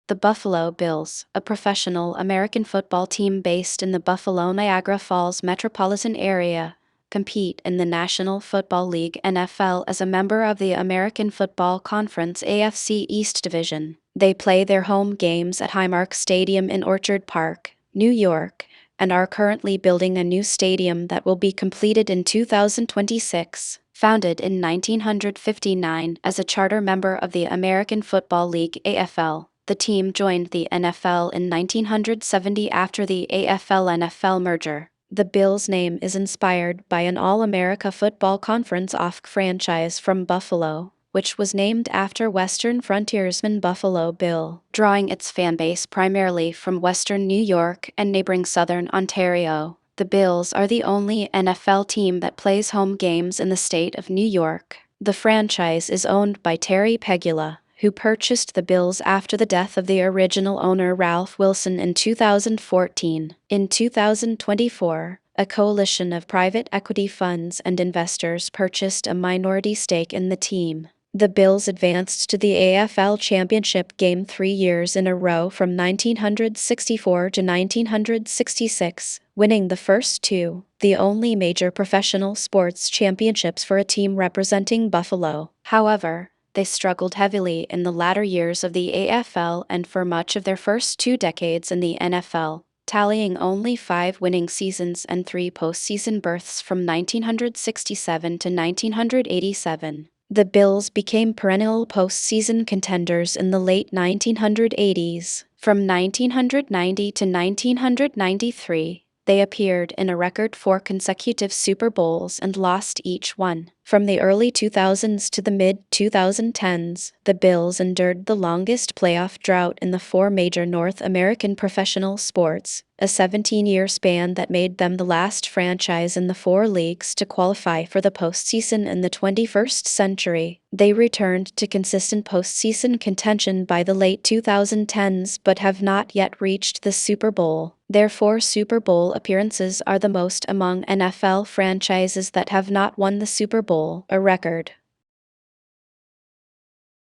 The Buffalo Bills, a professional American football team based in the Buffalo-Niagara Falls metropolitan area, compete in the National Football League (NFL) as a member of the American Football Conference AFC East Division. They play their home games at Highmark Stadium in Orchard Park, New York, and are currently building a new stadium that will be completed in 2026. Founded in 1959 as a charter member of the American Football League (AFL), the team joined the NFL in 1970 after the AFL-NFL merger. The Bills' name is inspired by an All-America Football Conference AFC franchise from Buffalo, which was named after Western frontiersman Buffalo Bill, drawing its fanbase primarily from Western New York and neighboring Southern Ontario. The Bills are the only NFL team that plays home games in the state of New York. The franchise is owned by Terry Pegula, who purchased the Bills after the death of the original owner Ralph Wilson in 2014. In 2024, a coalition of private equity funds and investors purchased a minority stake in the team. The Bills advanced to the AFL Championship game 3 years in a row from 1964 to 1966, winning the first two, the only major professional sports championships for a team representing Buffalo. However, they struggled heavily in the latter years of the AFL and for much of their first 2 decades in the NFL, tallying only 5 winning seasons and 3 postseason berths from 1967 to 1987. The Bills became perennial postseason contenders in the late 1980s. From 1990 to 1993, they appeared in a record 4 consecutive Super Bowls and lost each one. From the early 2000s to the mid-2010s, the Bills endured the longest playoff drought in the 4 major North American professional sports, a 17-year span that made them the last franchise in the 4 leagues to qualify for the postseason in the 21st century. They returned to consistent postseason contention by the late 2010s but have not yet reached the Super Bowl. Their 4 Super Bowl appearances are the most among NFL franchises that have not won the Super Bowl, a record